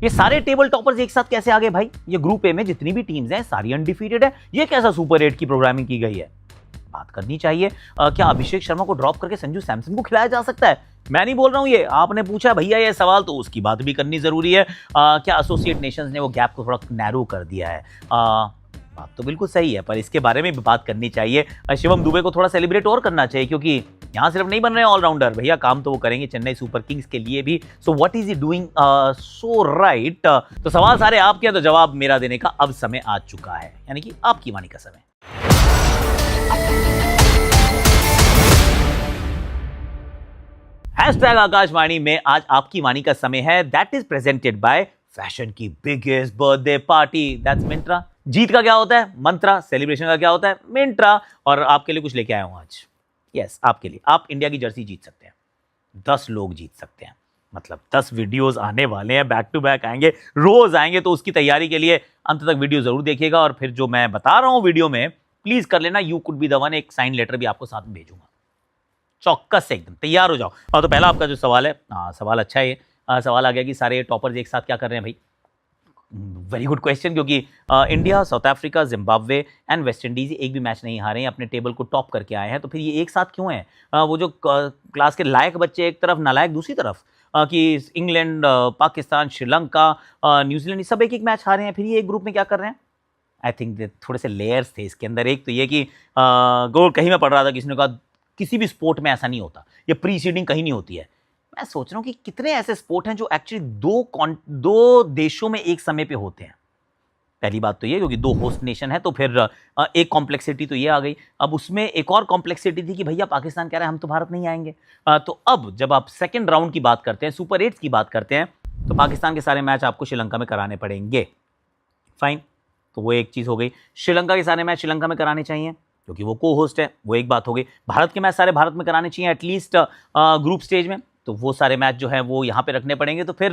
ये सारे table toppers एक साथ कैसे आ गए भाई? ये ग्रुप ए में जितनी भी टीम्स हैं सारी अनडिफीटेड है। ये कैसा सुपर 8 की प्रोग्रामिंग की गई है? बात करनी चाहिए। क्या अभिषेक शर्मा को ड्रॉप करके संजू सैमसन को खिलाया जा सकता है? मैं नहीं बोल रहा हूं, ये आपने पूछा भैया ये सवाल, तो उसकी बात भी करनी जरूरी है। क्या एसोसिएट नेशंस ने वो गैप को थोड़ा नैरो कर दिया है? बात तो बिल्कुल सही है, पर इसके बारे में भी बात करनी चाहिए। शिवम दुबे को थोड़ा सेलिब्रेट और करना चाहिए, क्योंकि यहां सिर्फ नहीं बन रहे ऑलराउंडर भैया, काम तो वो करेंगे चेन्नई सुपर किंग्स के लिए भी। So what is he doing so right? तो सवाल सारे आपके हैं, तो जवाब मेरा देने का अब समय आ चुका है, यानी कि आपकी वाणी का समय। हैशटैग आकाशवाणी में आज आपकी वाणी का समय है। That is presented by fashion की biggest birthday party, that's Myntra. जीत का क्या होता है? मंत्रा। सेलिब्रेशन का क्या होता है? मिंत्रा। और आपके लिए कुछ लेके आया हूं आज। यस, आपके लिए। आप इंडिया की जर्सी जीत सकते हैं, 10 लोग जीत सकते हैं। मतलब 10 वीडियोस आने वाले हैं, बैक टू बैक आएंगे, रोज आएंगे। तो उसकी तैयारी के लिए अंत तक वीडियो जरूर देखिएगा। और फिर जो मैं बता रहा हूं वीडियो में प्लीज कर लेना, you could be the one. एक साइन लेटर भी आपको साथ में भेजूंगा, चौकस से एकदम तैयार हो जाओ। और तो पहला आपका जो सवाल है, सवाल अच्छा है। सवाल आ गया कि सारे टॉपर्स एक साथ क्या कर रहे हैं भाई? वेरी गुड क्वेश्चन, क्योंकि India, south Africa, Zimbabwe and West Indies एक भी मैच नहीं हारे हैं, अपने टेबल को टॉप करके आए हैं। तो फिर ये एक साथ क्यों है? वो जो क्लास के लायक बच्चे एक तरफ, नालायक दूसरी तरफ, कि इंग्लैंड, पाकिस्तान, श्रीलंका, न्यूजीलैंड, सब एक एक मैच हारे हैं, फिर ये एक ग्रुप में क्या कर रहे हैं? आई थिंक थोड़े से लेयर्स थे इसके अंदर। एक तो ये कि गोल कहीं मैं पढ़ रहा था, किसी ने कहा किसी भी स्पोर्ट में ऐसा नहीं होता, ये प्री सीडिंग कहीं नहीं होती है। मैं सोच रहा हूं कि कितने ऐसे स्पोर्ट हैं जो एक्चुअली दो देशों में एक समय पे होते हैं। पहली बात तो ये, क्योंकि 2 होस्ट नेशन है, तो फिर एक कॉम्प्लेक्सिटी तो ये आ गई। अब उसमें एक और कॉम्प्लेक्सिटी थी कि भैया पाकिस्तान कह रहा है हम तो भारत नहीं आएंगे। तो अब जब आप सेकेंड राउंड की बात करते हैं, सुपर 8 की बात करते हैं, तो पाकिस्तान के सारे मैच आपको श्रीलंका में कराने पड़ेंगे। फाइन, तो वो एक चीज हो गई। श्रीलंका के सारे मैच श्रीलंका में कराने चाहिए, क्योंकि वो को होस्ट है, वो एक बात हो गई। भारत के मैच सारे भारत में कराने चाहिए, एटलीस्ट ग्रुप स्टेज में, तो वो सारे मैच जो है वो यहाँ पे रखने पड़ेंगे। तो फिर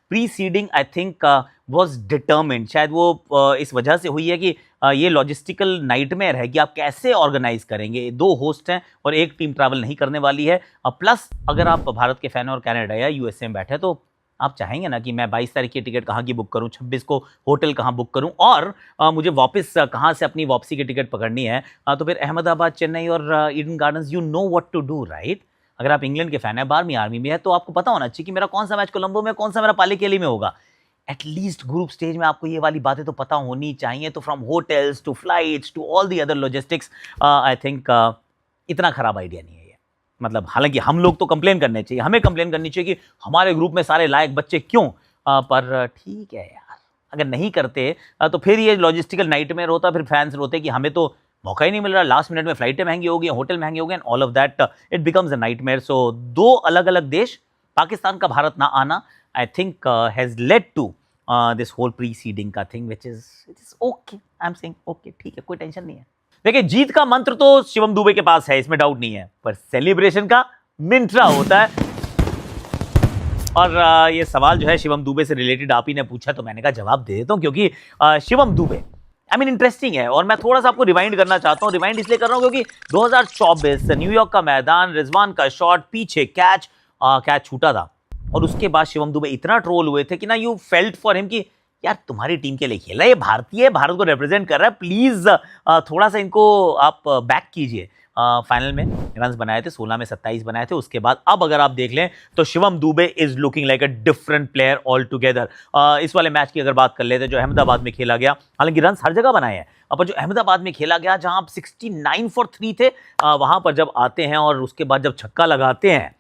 pre seeding I think was determined, शायद वो इस वजह से हुई है कि ये लॉजिस्टिकल नाइटमेयर है कि आप कैसे ऑर्गेनाइज करेंगे। 2 होस्ट हैं और एक टीम ट्रैवल नहीं करने वाली है। प्लस अगर आप भारत के फैन और कनाडा या यूएसए में बैठे, तो आप चाहेंगे ना कि मैं 22 तारीख की टिकट कहाँ की बुक करूँ, 26 को होटल कहाँ बुक करूँ, और मुझे वापस कहाँ से अपनी वापसी की टिकट पकड़नी है। तो फिर अहमदाबाद, चेन्नई और Eden Gardens, you know what to do, right? अगर आप इंग्लैंड के फैन है, 12वीं आर्मी में है, तो आपको पता होना चाहिए कि मेरा कौन सा मैच कोलंबो में, कौन सा मेरा पालीकेली में होगा। एटलीस्ट ग्रुप स्टेज में आपको ये वाली बातें तो पता होनी चाहिए। तो from hotels to flights to all the other logistics, I think इतना खराब आइडिया नहीं है ये। मतलब हालांकि हम लोग तो कंप्लेन करने चाहिए, हमें कंप्लेन करनी चाहिए कि हमारे ग्रुप में सारे लायक बच्चे क्यों, पर ठीक है यार, अगर नहीं करते तो फिर ये लॉजिस्टिकल नाइटमेयर होता। फिर फैंस रोते कि हमें तो मौका ही नहीं मिल रहा, लास्ट मिनट में फ्लाइटें महंगी हो गई, होटल महंगे हो गए, and all of that it becomes a nightmare. So 2 अलग अलग देश, पाकिस्तान का भारत ना आना, I think has led to this whole preceding का thing, which is okay. I am saying okay, ठीक है, कोई टेंशन नहीं है। देखिए, जीत का मंत्र तो शिवम दुबे के पास है, इसमें डाउट नहीं है, पर सेलिब्रेशन का मिंत्रा होता है। और ये सवाल जो है शिवम दुबे से रिलेटेड आप ही ने पूछा, तो मैंने कहा जवाब दे देता हूं, क्योंकि शिवम दुबे इंटरेस्टिंग है। और मैं थोड़ा सा आपको रिवाइंड करना चाहता हूं। रिवाइंड इसलिए कर रहा हूं क्योंकि 2024 न्यूयॉर्क का मैदान, रिजवान का शॉट, पीछे कैच छूटा था, और उसके बाद शिवम दुबे इतना ट्रोल हुए थे कि ना, यू फेल्ट फॉर हिम कि यार तुम्हारी टीम के लिए खेला, ये भारतीय, भारत को रिप्रेजेंट कर रहा है, प्लीज थोड़ा सा इनको आप बैक कीजिए। फाइनल में रन्स बनाए थे, 16 में 27 बनाए थे। उसके बाद अब अगर आप देख लें तो Shivam Dubey is looking like a different player all together. इस वाले मैच की अगर बात कर लेते जो अहमदाबाद में खेला गया, हालांकि रन्स हर जगह बनाए हैं, पर जो अहमदाबाद में खेला गया जहां आप 69 for 3 थे, वहां पर जब आते हैं और उसके बाद जब छक्का लगाते हैं,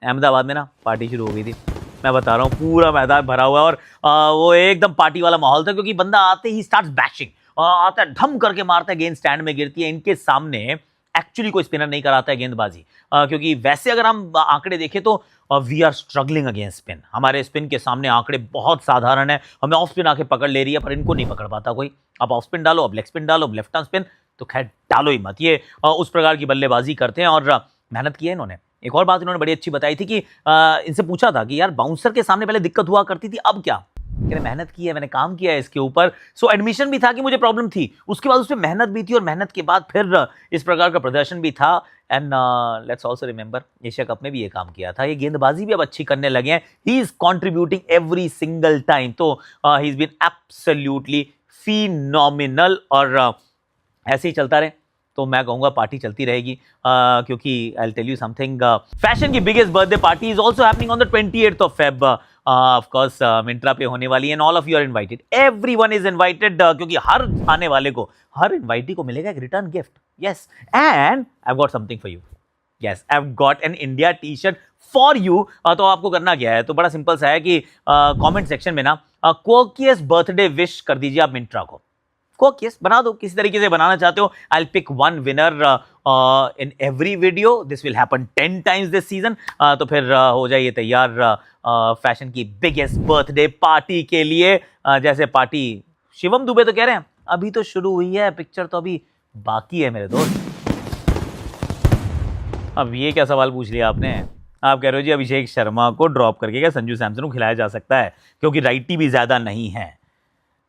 अहमदाबाद में ना पार्टी शुरू हो गई थी। मैं बता रहा हूँ, पूरा मैदान भरा हुआ है और वो एकदम पार्टी वाला माहौल था, क्योंकि बंदा आते ही स्टार्ट्स बैशिंग, आता है धम करके मारता है, गेंद स्टैंड में गिरती है। इनके सामने एक्चुअली कोई स्पिनर नहीं कराता है गेंदबाजी, क्योंकि वैसे अगर हम आंकड़े देखें तो we are struggling against spin. हमारे स्पिन के सामने आंकड़े बहुत साधारण है, हमें ऑफ स्पिन आके पकड़ ले रही है, पर इनको नहीं पकड़ पाता कोई। अब ऑफ स्पिन डालो, अब लेग स्पिन डालो, अब लेफ्ट आर्म स्पिन, तो खैर डालो ही मत। ये उस प्रकार की बल्लेबाजी करते हैं और मेहनत की है इन्होंने। एक और बात इन्होंने बड़ी अच्छी बताई थी कि इनसे पूछा था कि यार बाउंसर के सामने पहले दिक्कत हुआ करती थी, अब क्या? मैंने मेहनत की है, मैंने काम किया है इसके ऊपर। सो एडमिशन भी था कि मुझे प्रॉब्लम थी, उसके बाद उसमें मेहनत भी थी और मेहनत के बाद फिर इस प्रकार का प्रदर्शन भी था। And let's also remember Asia cup में भी ये काम किया था। ये गेंदबाजी भी अब अच्छी करने लगे हैं। He is contributing every single time. तो he is been absolutely phenomenal. और ऐसे ही चलता रहे तो मैं कहूंगा पार्टी चलती रहेगी, क्योंकि I will tell you something, fashion की biggest birthday party is also happening on the 28th of Feb. Of course Myntra पे होने वाली है and all of you are invited, everyone is invited, क्योंकि हर आने वाले को, हर इनवाइटी को मिलेगा एक return gift. Yes, and I have got something for you. Yes, I have got an India T shirt for you. तो आपको करना क्या है, तो बड़ा सिंपल सा है कि कमेंट सेक्शन में ना क्वर्कियस्ट बर्थडे विश कर दीजिए आप मिंत्रा को। क्वर्कियस्ट बना दो, किसी तरीके से बनाना चाहते हो। I will pick one winner in every video. This will happen 10 times this season. तो फिर हो जाइए तैयार फैशन की बिगेस्ट बर्थडे पार्टी के लिए। जैसे पार्टी शिवम दुबे तो कह रहे हैं अभी तो शुरू हुई है, पिक्चर तो अभी बाकी है मेरे दोस्त। अब ये क्या सवाल पूछ लिया आपने? आप कह रहे हो जी अभिषेक शर्मा को ड्रॉप करके क्या संजू सैमसन को खिलाया जा सकता है क्योंकि राइटी भी ज्यादा नहीं है?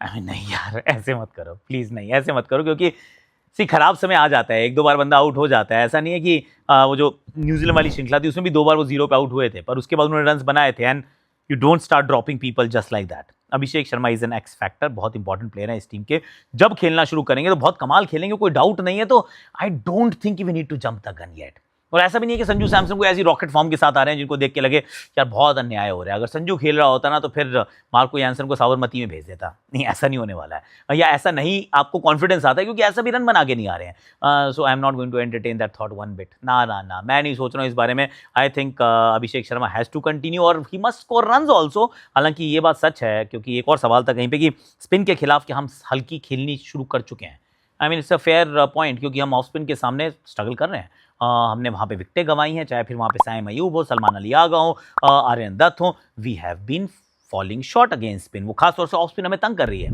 नहीं यार, ऐसे मत करो प्लीज, नहीं ऐसे मत करो, क्योंकि खराब समय आ जाता है, एक दो बार बंदा आउट हो जाता है। ऐसा नहीं है कि वो जो न्यूजीलैंड वाली श्रृंखला थी उसमें भी 2 बार वो 0 पे आउट हुए थे, पर उसके बाद उन्होंने रन्स बनाए थे। And you don't start dropping people just like that. Abhishek Sharma is an x factor, बहुत इंपॉर्टेंट प्लेयर है इस टीम के। जब खेलना शुरू करेंगे तो बहुत कमाल खेलेंगे, कोई डाउट नहीं है। तो I don't think we need to jump the gun yet. और ऐसा भी नहीं है कि संजू सैमसन को ऐसी रॉकेट फॉर्म के साथ आ रहे हैं जिनको देख के लगे यार बहुत अन्याय हो रहा है। अगर संजू खेल रहा होता ना तो फिर मार्को यानसन को साबरमती में भेज देता। नहीं, ऐसा नहीं होने वाला है, या ऐसा नहीं आपको कॉन्फिडेंस आता है क्योंकि ऐसा भी रन बना के नहीं आ रहे हैं। So I am not going to entertain that thought one bit. ना, मैं नहीं सोच रहा हूँ इस बारे में। I think Abhishek Sharma has to continue और he must score runs also. हालांकि ये बात सच है, क्योंकि एक और सवाल था कहीं पे कि स्पिन के खिलाफ कि हम हल्की खेलनी शुरू कर चुके हैं। I mean it's a fair point, क्योंकि हम ऑफ स्पिन के सामने स्ट्रगल कर रहे हैं। हमने वहाँ पे विकेटें गंवाई हैं, चाहे फिर वहाँ पे साइम अयूब हो, सलमान अली आगा हो, आर्यन दत्त हो। We have been falling short against spin. वो खासतौर से ऑफ स्पिन हमें तंग कर रही है।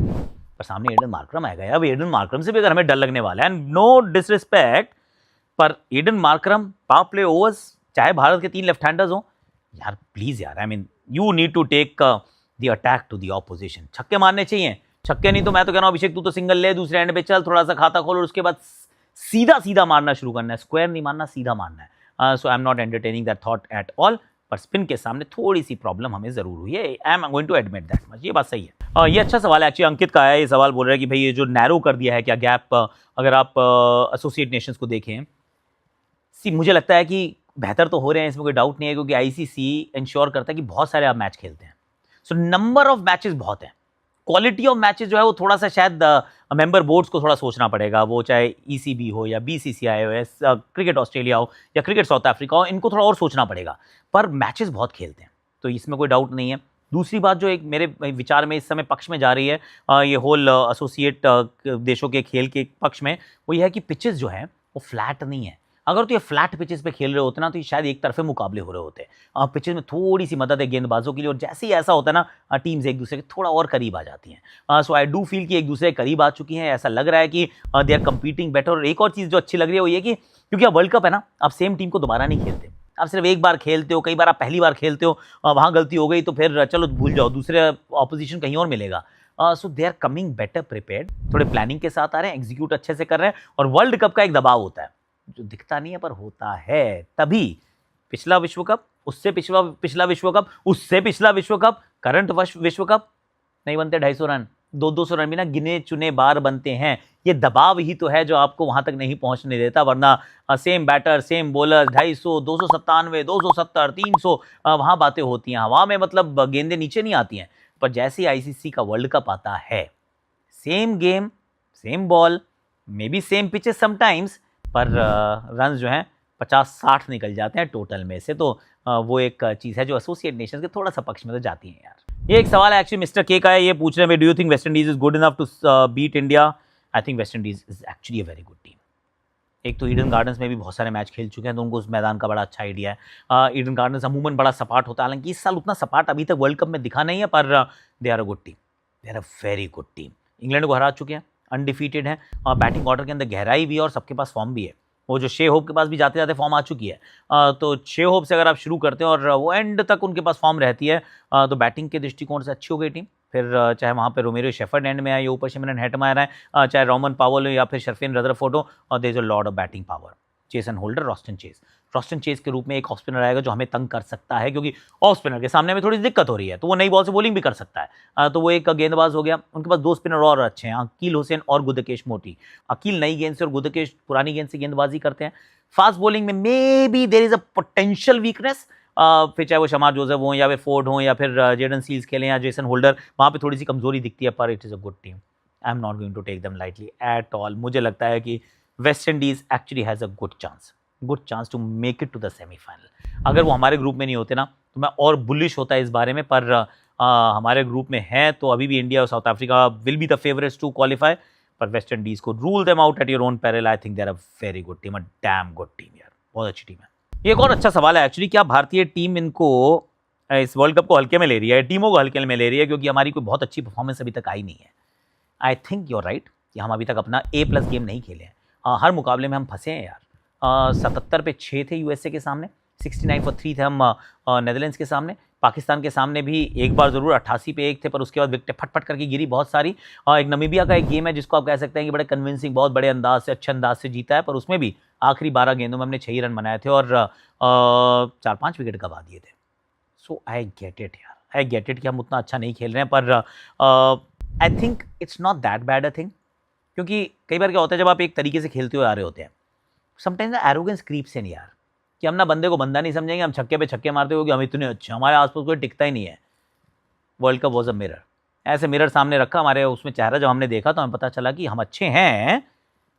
पर सामने एडन मार्करम आएगा, अब एडन मार्करम से भी अगर हमें डर लगने वाला है, एंड नो डिसरिस्पेक्ट, पर Aiden Markram power play overs, चाहे भारत के 3 लेफ्ट हैंडर्स हो, यार प्लीज यार, I mean you need to take the attack to the opposition. छक्के मारने चाहिए, छक्के नहीं तो मैं तो कह रहा हूँ अभिषेक तू तो सिंगल ले, दूसरे एंड पे चल, थोड़ा सा खाता खोल और उसके बाद सीधा मारना शुरू करना है। स्क्वायर नहीं मारना, सीधा मारना है। So I am not entertaining that thought at all. पर स्पिन के सामने थोड़ी सी प्रॉब्लम हमें जरूर हुई है। I am going to admit that much. ये बात सही है। ये अच्छा सवाल है एक्चुअली, अंकित का है। ये सवाल बोल रहे हैं कि भाई ये जो नैरो कर दिया है क्या गैप, अगर आप एसोसिएट नेशंस को देखें, मुझे लगता है कि बेहतर तो हो रहे हैं, इसमें कोई डाउट नहीं है, क्योंकि आईसीसी इंश्योर करता है कि बहुत सारे आप मैच खेलते हैं। सो नंबर ऑफ मैचेस बहुत हैं, क्वालिटी ऑफ मैचेस जो है वो थोड़ा सा शायद मेंबर बोर्ड्स को थोड़ा सोचना पड़ेगा। वो चाहे ईसीबी हो या बीसीसीआई हो या क्रिकेट ऑस्ट्रेलिया हो या क्रिकेट साउथ अफ्रीका हो, इनको थोड़ा और सोचना पड़ेगा। पर मैचेस बहुत खेलते हैं, तो इसमें कोई डाउट नहीं है। दूसरी बात जो एक मेरे विचार में इस समय पक्ष में जा रही है, ये होल एसोसिएट देशों के खेल के पक्ष में, वो ये है कि पिचेस जो है वो फ्लैट नहीं है। अगर तो ये फ्लैट पिचेस पे खेल रहे होते ना तो ये शायद एक तरफे मुकाबले हो रहे होते। पिचेस में थोड़ी सी मदद है गेंदबाजों के लिए, और जैसे ही ऐसा होता है ना टीम्स एक दूसरे के थोड़ा और करीब आ जाती हैं। सो आई डू फील कि एक दूसरे के करीब आ चुकी हैं, ऐसा लग रहा है कि दे आर कंपीटिंग बेटर। और एक और चीज़ जो अच्छी लग रही है वो ये कि क्योंकि अब वर्ल्ड कप है ना, आप सेम टीम को दोबारा नहीं खेलते, आप सिर्फ एक बार खेलते हो। कई बार आप पहली बार खेलते हो, वहाँ गलती हो गई तो फिर चलो भूल जाओ, दूसरे ऑपोजिशन कहीं और मिलेगा। So they are coming better prepared, थोड़े प्लानिंग के साथ आ रहे हैं, एग्जीक्यूट अच्छे से कर रहे हैं। और वर्ल्ड कप का एक दबाव होता है जो दिखता नहीं है पर होता है। तभी पिछला विश्व कप, उससे पिछला विश्व कप, उससे पिछला विश्व कप, करंट विश्व कप नहीं बनते 250 रन, 200 रन भी ना गिने चुने बार बनते हैं। ये दबाव ही तो है जो आपको वहां तक नहीं पहुंचने देता, वरना सेम बैटर सेम बॉलर 250, 297, 270, 300 वहां बातें होती हैं हवा में, मतलब गेंदें नीचे नहीं आती हैं। पर जैसे ही आईसीसी का वर्ल्ड कप आता है, same game same ball, may be same pitches sometimes, पर रन जो हैं 50-60 निकल जाते हैं टोटल में से। तो वो एक चीज़ है जो एसोसिएट नेशंस के थोड़ा सा पक्ष में तो जाती है यार। ये एक सवाल है एक्चुअली मिस्टर के का है, ये पूछ रहे हैं, do you think West Indies is good enough to beat India? I think West Indies is actually a very good team. एक तो ईडन गार्डन्स में भी बहुत सारे मैच खेल चुके हैं, तो उनको उस मैदान का बड़ा अच्छा आइडिया है। ईडन गार्डन्स अमूमन बड़ा सपाट होता है, हालांकि इस साल उतना सपाट अभी तक वर्ल्ड कप में दिखा नहीं है, पर they are a good team, they are a very good team. England को हरा चुके हैं, अनडिफीटेड है, और बैटिंग ऑर्डर के अंदर गहराई भी है और सबके पास फॉर्म भी है। वो जो शे होप के पास भी जाते जाते फॉर्म आ चुकी है, तो शे होप से अगर आप शुरू करते हैं और वो एंड तक उनके पास फॉर्म रहती है, तो बैटिंग के दृष्टिकोण से अच्छी हो गई टीम। फिर चाहे वहाँ पे रोमेरो शेफर्ड एंड में आए या ऊपर शिमरन हेटमायर आए, चाहे रोमन पावल हो या फिर शर्फिन रदरफोर्ड हो, और there is a lot of batting power. Jason Holder, Roston Chase के रूप में एक ऑफ स्पिनर आएगा जो हमें तंग कर सकता है, क्योंकि ऑफ स्पिनर के सामने में थोड़ी दिक्कत हो रही है, तो वो नई बॉल से बॉलिंग भी कर सकता है। तो वो एक गेंदबाज हो गया। उनके पास 2 स्पिनर और अच्छे हैं, अकील हुसैन और गुदकेश मोती। अकील नई गेंद से और गुदकेश पुरानी गेंद से गेंदबाजी करते हैं। फास्ट बॉलिंग में maybe there is a potential weakness, फिर चाहे वो शमार जोसेफ हो या फिर फोर्ड हो या फिर जेडन सील्स खेलें या जेसन होल्डर, वहाँ पे थोड़ी सी कमजोरी दिखती है, पर it is a good team. I am not going to take them lightly at all. मुझे लगता है कि West Indies actually has a good chance to make it to the semifinal. अगर वो हमारे ग्रुप में नहीं होते ना तो मैं और बुलिश होता है इस बारे में, पर हमारे ग्रुप में है तो अभी भी इंडिया और South Africa will be the favourites to qualify, पर वेस्ट इंडीज को rule them out at your own peril. I think they are a very good team, a damn good team यार, बहुत अच्छी टीम है। ये एक और अच्छा सवाल है एक्चुअली, क्या भारतीय टीम इनको इस वर्ल्ड कप को हल्के में ले रही है, टीमों को हल्के में ले रही है, क्योंकि हमारी कोई बहुत अच्छी परफॉर्मेंस अभी तक आई नहीं है। I think you are right कि हम अभी तक अपना A+ गेम नहीं खेले हैं। हर मुकाबले में हम फंसे हैं यार। 77 पे 6 थे यूएसए के सामने, 69 for 3 थे हम नेदरलैंड्स के सामने, पाकिस्तान के सामने भी एक बार ज़रूर 88 पे 1 थे, पर उसके बाद विकेटें फट करके गिरी बहुत सारी। एक नमीबिया का एक गेम है जिसको आप कह सकते हैं कि बड़े कन्विंसिंग, बहुत बड़े अंदाज से, अच्छे अंदाज से जीता है, पर उसमें भी आखिरी 12 गेंदों में हमने 6 ही रन बनाए थे और 4-5 विकेट गंवा दिए थे। सो आई गेट इट यार, आई गेट इट कि हम उतना अच्छा नहीं खेल रहे हैं, पर I think it's not that bad a thing, क्योंकि कई बार क्या होता है जब आप एक तरीके से खेलते हुए आ रहे होते हैं, समटाइम्स एरोगेंस क्रीप्स इन यार, कि हम ना बंदे को बंदा नहीं समझेंगे, हम छक्के पे छक्के मारते हुए कि हम इतने अच्छे, हमारे आसपास कोई टिकता ही नहीं है। World cup was a mirror, ऐसे मिरर सामने रखा हमारे, उसमें चेहरा जब हमने देखा तो हमें पता चला कि हम अच्छे हैं,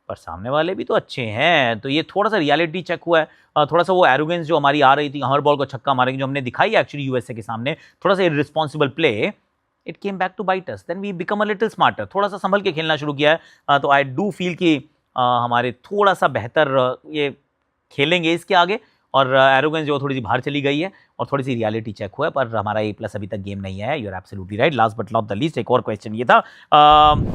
पर सामने वाले भी तो अच्छे हैं। तो ये थोड़ा सा रियलिटी चेक हुआ है, थोड़ा सा वो एरोगेंस जो हमारी आ रही थी, हर बॉल को छक्का मारेंगे, जो हमने दिखाई एक्चुअली यूएसए के सामने, थोड़ा सा irresponsible play, it came back to bite us, then we become a little smarter, थोड़ा सा संभल के खेलना शुरू किया है। तो आई डू फील कि हमारे थोड़ा सा बेहतर ये खेलेंगे इसके आगे, और एरोगेंस जो थोड़ी सी बाहर चली गई है और थोड़ी सी रियलिटी चेक हुआ है, पर हमारा A+ अभी तक गेम नहीं है। You are absolutely right. Last but not the least, एक और क्वेश्चन ये था,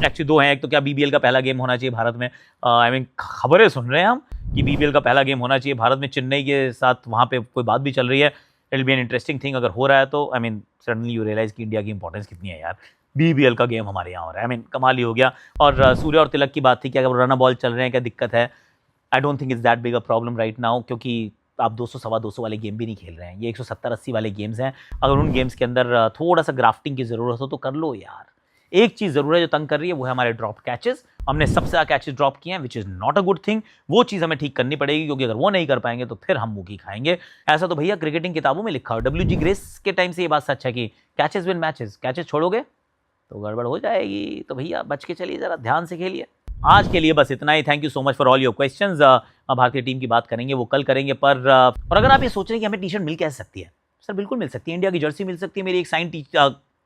एक्चुअली 2 हैं। एक तो क्या BBL का पहला गेम होना चाहिए भारत में? आई मीन खबरें सुन रहे हैं हम कि BBL का पहला गेम होना चाहिए भारत में, चेन्नई के साथ, वहाँ पे कोई बात भी चल रही है। It will be an interesting thing अगर हो रहा है तो। I mean suddenly you realise कि इंडिया की इंपॉर्टेंस कितनी है यार, BBL का गेम हमारे यहाँ हो रहा है। आई मीन कमाल ही हो गया। और सूर्य और तिलक की बात थी कि अगर रन बॉल चल रहे हैं, क्या दिक्कत है? आई don't think it's that big a problem right now, क्योंकि आप 200 सवा 200 वाले गेम भी नहीं खेल रहे हैं, ये 170-80 वाले गेम्स हैं। अगर उन गेम्स के अंदर थोड़ा सा ग्राफ्टिंग की ज़रूरत हो तो कर लो यार। एक चीज़ ज़रूर है जो तंग कर रही है, वो है हमारे ड्रॉप कैचेस। हमने सबसे ज़्यादा कैचेस ड्रॉप किए हैं, which is not a good thing. वो चीज़ हमें ठीक करनी पड़ेगी, क्योंकि अगर वो नहीं कर पाएंगे तो फिर हम मुँह की खाएंगे। ऐसा तो भैया क्रिकेटिंग किताबों में लिखा हो, WG ग्रेस के टाइम से ये बात सच है कि कैचेस विन मैचेस, कैचेस छोड़ोगे तो गड़बड़ हो जाएगी। तो भैया बच के चलिए, ज़रा ध्यान से खेलिए। आज के लिए बस इतना ही। Thank you so much for all your questions. भारतीय टीम की बात करेंगे, वो कल करेंगे, पर और अगर आप ये सोच रहे हैं कि हमें टी-शर्ट मिल कैसे सकती है, सर बिल्कुल मिल सकती है। इंडिया की जर्सी मिल सकती है, मेरी एक साइन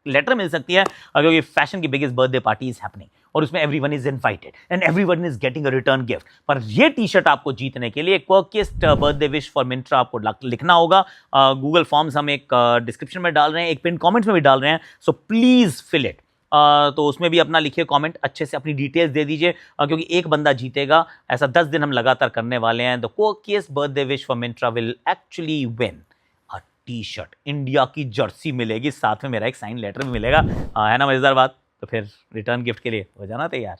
लेटर मिल सकती है, क्योंकि फैशन की biggest birthday party is happening और उसमें everyone is invited and everyone is getting a return gift. पर ये टी-शर्ट आपको जीतने के लिए क्वर्किएस्ट बर्थडे विश फॉर मिंत्रा आपको लिखना होगा। गूगल फॉर्म्स हम एक डिस्क्रिप्शन में डाल रहे हैं, एक पिन कमेंट्स में भी डाल रहे हैं, सो प्लीज फिल इट। तो उसमें भी अपना लिखिए कमेंट, अच्छे से अपनी डिटेल्स दे दीजिए, क्योंकि एक बंदा जीतेगा। ऐसा 10 दिन हम लगातार करने वाले हैं। The quirkiest birthday wish for Myntra will actually win a T-shirt, India की जर्सी मिलेगी, साथ में मेरा एक साइन लेटर भी मिलेगा। है ना मजेदार बात? तो फिर रिटर्न गिफ्ट के लिए हो जाना तैयार।